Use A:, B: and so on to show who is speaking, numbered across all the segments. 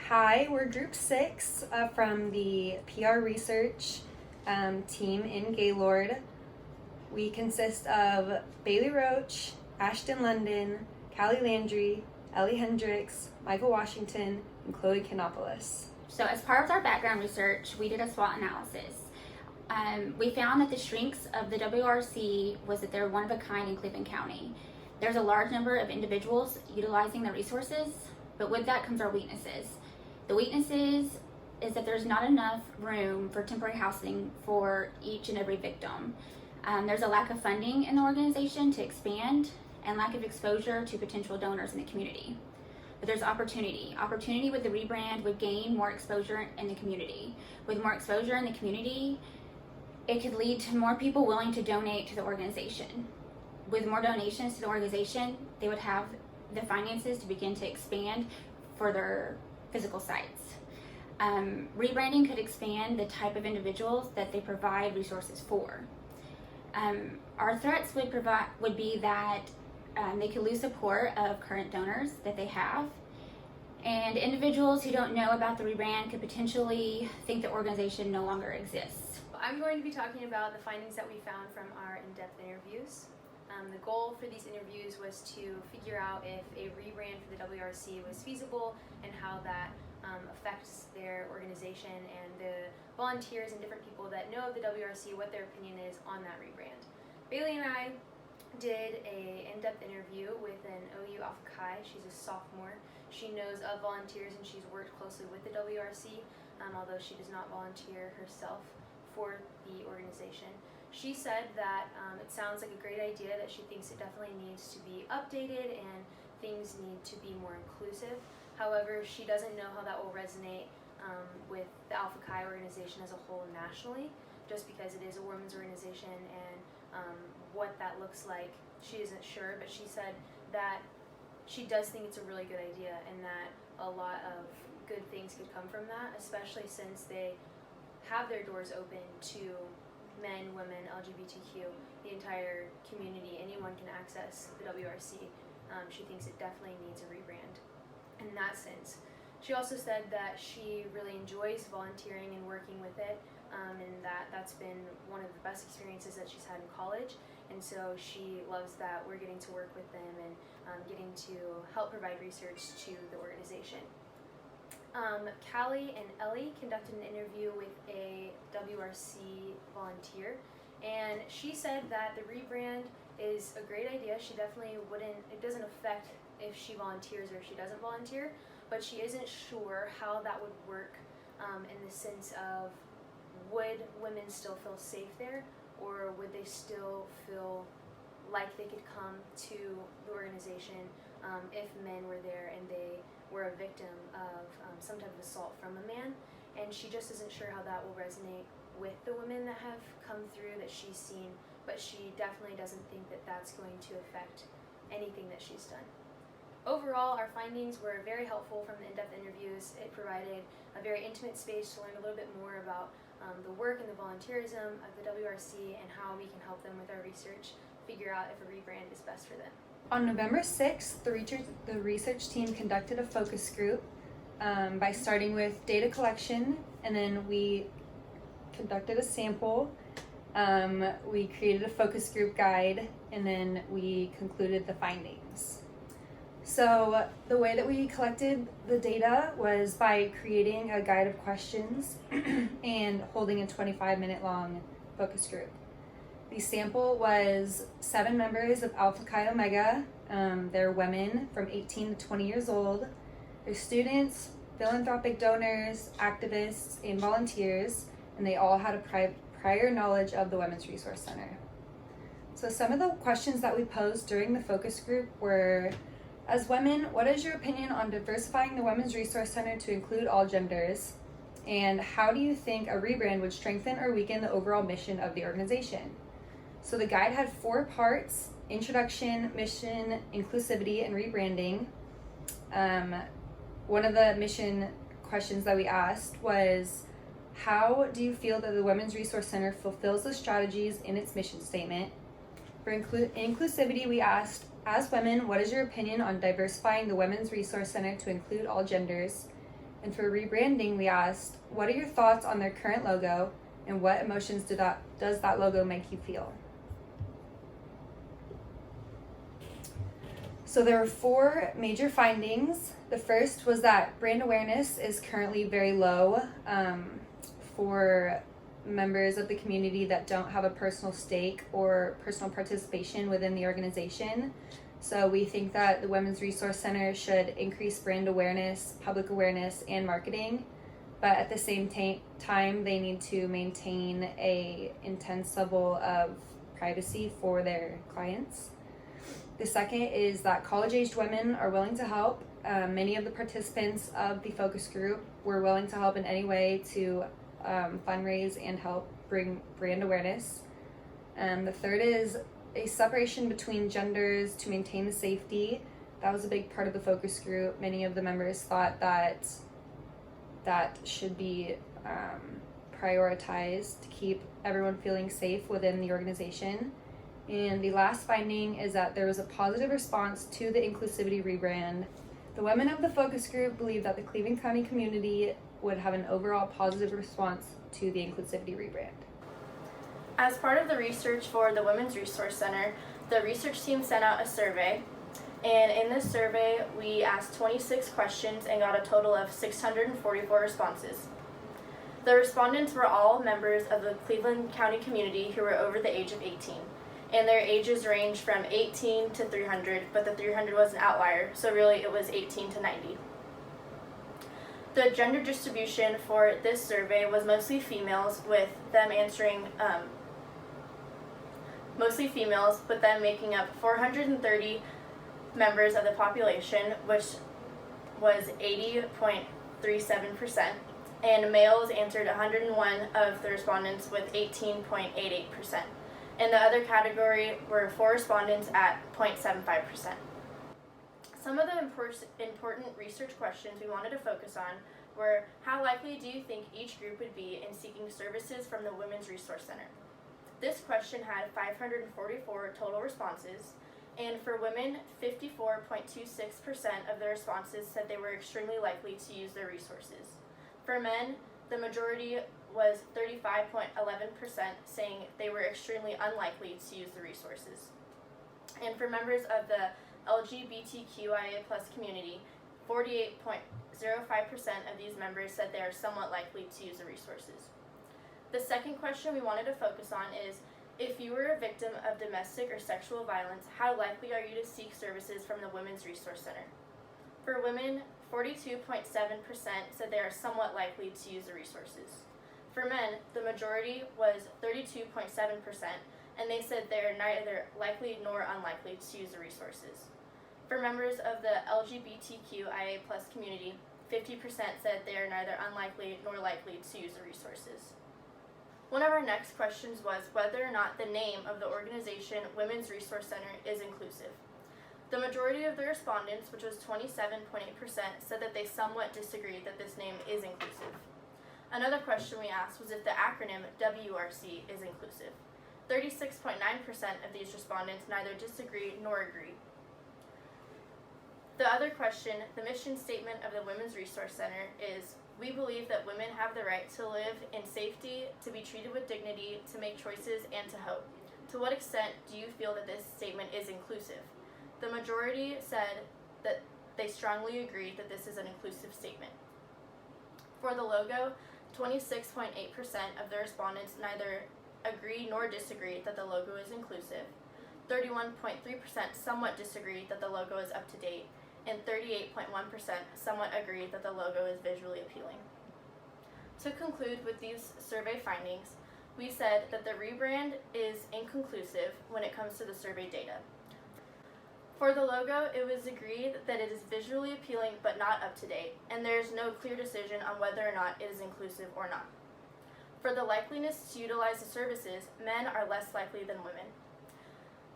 A: Hi, we're Group 6 from the PR Research team in Gaylord. We consist of Bailey Roach, Ashton London, Callie Landry, Ellie Hendricks, Michael Washington, and Chloe Kanopoulos.
B: So as part of our background research, we did a SWOT analysis. We found that the strengths of the WRC was that they're one of a kind in Cleveland County. There's a large number of individuals utilizing the resources, but with that comes our weaknesses. The weaknesses is that there's not enough room for temporary housing for each and every victim. There's a lack of funding in the organization to expand and lack of exposure to potential donors in the community. But there's opportunity. Opportunity with the rebrand would gain more exposure in the community. With more exposure in the community, it could lead to more people willing to donate to the organization. With more donations to the organization, they would have the finances to begin to expand for their physical sites. Rebranding could expand the type of individuals that they provide resources for. Our threats would be that they could lose support of current donors that they have, and individuals who don't know about the rebrand could potentially think the organization no longer exists.
C: I'm going to be talking about the findings that we found from our in-depth interviews. The goal for these interviews was to figure out if a rebrand for the WRC was feasible and how that affects their organization and the volunteers and different people that know of the WRC, what their opinion is on that rebrand. Bailey and I did an in-depth interview with an OU Alpha Chi. She's a sophomore. She knows of volunteers and she's worked closely with the WRC, although she does not volunteer herself for the organization. She said that it sounds like a great idea, that she thinks it definitely needs to be updated and things need to be more inclusive. However, she doesn't know how that will resonate with the Alpha Chi organization as a whole nationally, just because it is a women's organization and what that looks like, she isn't sure, but she said that she does think it's a really good idea and that a lot of good things could come from that, especially since they have their doors open to men, women, LGBTQ, the entire community. Anyone can access the WRC. She thinks it definitely needs a rebrand in that sense. She also said that she really enjoys volunteering and working with it, and that's been one of the best experiences that she's had in college, and so she loves that we're getting to work with them and getting to help provide research to the organization. Callie and Ellie conducted an interview with a WRC volunteer, and she said that the rebrand is a great idea. She definitely it doesn't affect if she volunteers or if she doesn't volunteer, but she isn't sure how that would work in the sense of, would women still feel safe there, or would they still feel like they could come to the organization if men were there and they were a victim of some type of assault from a man. And she just isn't sure how that will resonate with the women that have come through that she's seen, but she definitely doesn't think that that's going to affect anything that she's done. Overall, our findings were very helpful from the in-depth interviews. It provided a very intimate space to learn a little bit more about the work and the volunteerism of the WRC and how we can help them with our research, figure out if a rebrand is best for them.
A: On November 6th, the research team conducted a focus group by starting with data collection, and then we conducted a sample. We created a focus group guide, and then we concluded the findings. So the way that we collected the data was by creating a guide of questions and holding a 25-minute long focus group. The sample was 7 members of Alpha Chi Omega. They're women from 18 to 20 years old. They're students, philanthropic donors, activists, and volunteers, and they all had a prior knowledge of the Women's Resource Center. So some of the questions that we posed during the focus group were, as women, what is your opinion on diversifying the Women's Resource Center to include all genders? And how do you think a rebrand would strengthen or weaken the overall mission of the organization? So the guide had 4 parts: introduction, mission, inclusivity, and rebranding. One of the mission questions that we asked was, how do you feel that the Women's Resource Center fulfills the strategies in its mission statement? For inclusivity, we asked, as women, what is your opinion on diversifying the Women's Resource Center to include all genders? And for rebranding, we asked, what are your thoughts on their current logo, and what emotions does that logo make you feel? So there were 4 major findings. The first was that brand awareness is currently very low for members of the community that don't have a personal stake or personal participation within the organization. So we think that the Women's Resource Center should increase brand awareness, public awareness, and marketing, but at the same time they need to maintain a intense level of privacy for their clients. The second is that college-aged women are willing to help. Many of the participants of the focus group were willing to help in any way to fundraise and help bring brand awareness. The third is a separation between genders to maintain the safety. That was a big part of the focus group. Many of the members thought that should be prioritized to keep everyone feeling safe within the organization. And the last finding is that there was a positive response to the inclusivity rebrand. The women of the focus group believe that the Cleveland County community would have an overall positive response to the inclusivity rebrand.
D: As part of the research for the Women's Resource Center, the research team sent out a survey, and in this survey we asked 26 questions and got a total of 644 responses. The respondents were all members of the Cleveland County community who were over the age of 18, and their ages range from 18 to 300, but the 300 was an outlier, so really it was 18 to 90. The gender distribution for this survey was mostly females, with them making up 430 members of the population, which was 80.37%, and males answered 101 of the respondents with 18.88%. And the other category were 4 respondents at 0.75%. Some of the important research questions we wanted to focus on were, how likely do you think each group would be in seeking services from the Women's Resource Center? This question had 544 total responses, and for women, 54.26% of the responses said they were extremely likely to use their resources. For men, the majority was 35.11%, saying they were extremely unlikely to use the resources. And for members of the LGBTQIA+ community, 48.05% of these members said they are somewhat likely to use the resources. The second question we wanted to focus on is, if you were a victim of domestic or sexual violence, how likely are you to seek services from the Women's Resource Center? For women, 42.7% said they are somewhat likely to use the resources. For men, the majority was 32.7%, and they said they are neither likely nor unlikely to use the resources. For members of the LGBTQIA+ community, 50% said they are neither unlikely nor likely to use the resources. One of our next questions was whether or not the name of the organization Women's Resource Center is inclusive. The majority of the respondents, which was 27.8%, said that they somewhat disagreed that this name is inclusive. Another question we asked was if the acronym WRC is inclusive. 36.9% of these respondents neither disagreed nor agreed. The other question, the mission statement of the Women's Resource Center is, we believe that women have the right to live in safety, to be treated with dignity, to make choices, and to hope. To what extent do you feel that this statement is inclusive? The majority said that they strongly agree that this is an inclusive statement. For the logo, 26.8% of the respondents neither agree nor disagree that the logo is inclusive. 31.3% somewhat disagree that the logo is up to date, and 38.1% somewhat agree that the logo is visually appealing. To conclude with these survey findings, we said that the rebrand is inconclusive when it comes to the survey data. For the logo, it was agreed that it is visually appealing but not up to date, and there is no clear decision on whether or not it is inclusive or not. For the likeliness to utilize the services, men are less likely than women.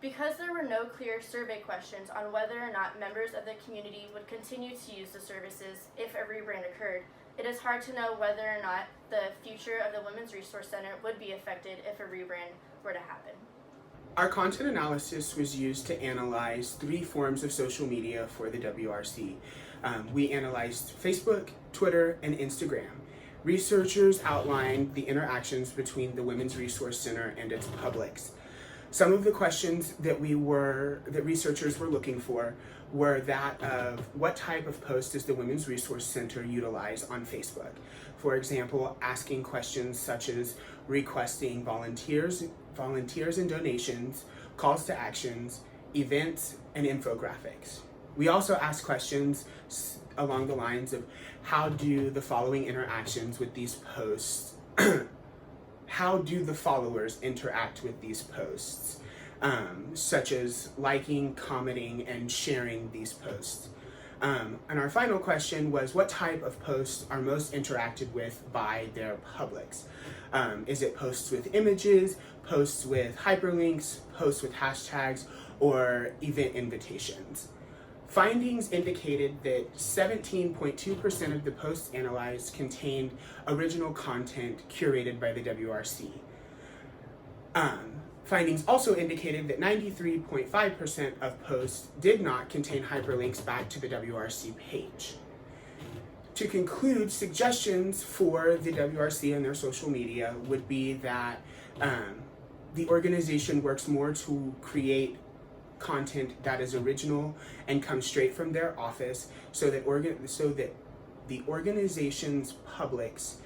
D: Because there were no clear survey questions on whether or not members of the community would continue to use the services if a rebrand occurred, it is hard to know whether or not the future of the Women's Resource Center would be affected if a rebrand were to happen.
E: Our content analysis was used to analyze 3 forms of social media for the WRC. We analyzed Facebook, Twitter, and Instagram. Researchers outlined the interactions between the Women's Resource Center and its publics. Some of the questions that researchers were looking for were that of what type of post does the Women's Resource Center utilize on Facebook? For example, asking questions such as requesting volunteers and donations, calls to actions, events, and infographics. We also asked questions along the lines of how do the following interactions with these posts, how do the followers interact with these posts, such as liking, commenting, and sharing these posts. And our final question was what type of posts are most interacted with by their publics? Is it posts with images, posts with hyperlinks, posts with hashtags, or event invitations? Findings indicated that 17.2% of the posts analyzed contained original content curated by the WRC. Findings also indicated that 93.5% of posts did not contain hyperlinks back to the WRC page. To conclude, suggestions for the WRC and their social media would be that the organization works more to create content that is original and comes straight from their office so that the organization's publics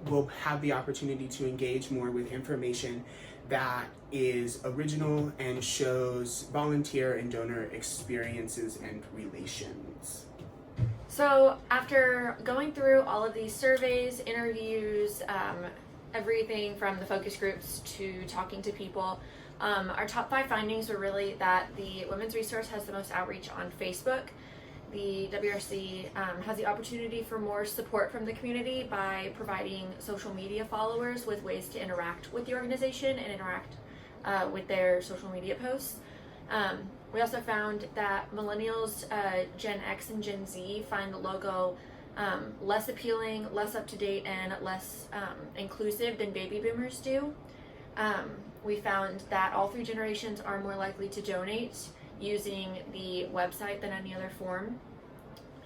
E: will have the opportunity to engage more with information that is original and shows volunteer and donor experiences and relations.
F: So after going through all of these surveys, interviews, everything from the focus groups to talking to people, our top 5 findings were really that the Women's Resource has the most outreach on Facebook. The WRC has the opportunity for more support from the community by providing social media followers with ways to interact with the organization and interact with their social media posts. We also found that millennials, Gen X and Gen Z find the logo less appealing, less up-to-date, and less inclusive than baby boomers do. We found that all 3 generations are more likely to donate using the website than any other form.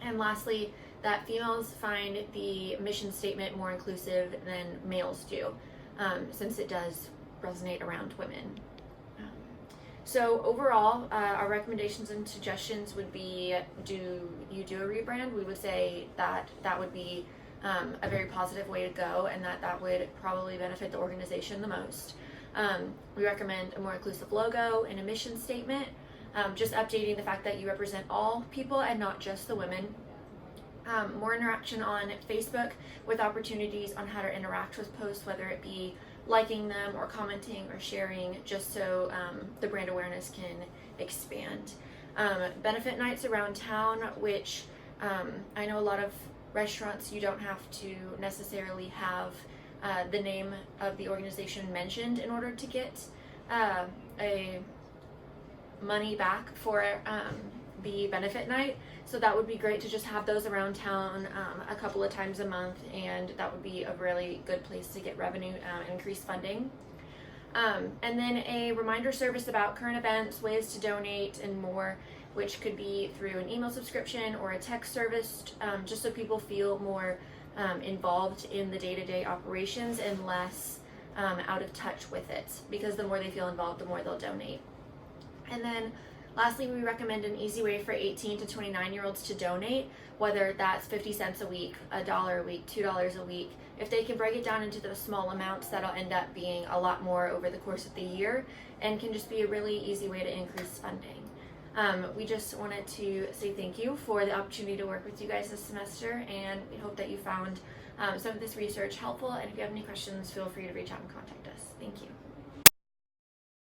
F: And lastly, that females find the mission statement more inclusive than males do, since it does resonate around women. So overall, our recommendations and suggestions would be, do you do a rebrand? We would say that that would be a very positive way to go, and that would probably benefit the organization the most. We recommend a more inclusive logo and a mission statement, just updating the fact that you represent all people and not just the women. More interaction on Facebook with opportunities on how to interact with posts, whether it be liking them or commenting or sharing, just so the brand awareness can expand. Benefit nights around town, which I know a lot of restaurants, you don't have to necessarily have the name of the organization mentioned in order to get a money back for the benefit night. So that would be great to just have those around town a couple of times a month, and that would be a really good place to get revenue and increase funding. And then a reminder service about current events, ways to donate, and more, which could be through an email subscription or a text service, just so people feel more involved in the day-to-day operations and less out of touch with it, because the more they feel involved, the more they'll donate. And then lastly, we recommend an easy way for 18 to 29-year-olds to donate, whether that's 50 cents a week, $1 a week, $2 a week. If they can break it down into those small amounts, that'll end up being a lot more over the course of the year and can just be a really easy way to increase funding. We just wanted to say thank you for the opportunity to work with you guys this semester, and we hope that you found some of this research helpful. And if you have any questions, feel free to reach out and contact us. Thank you.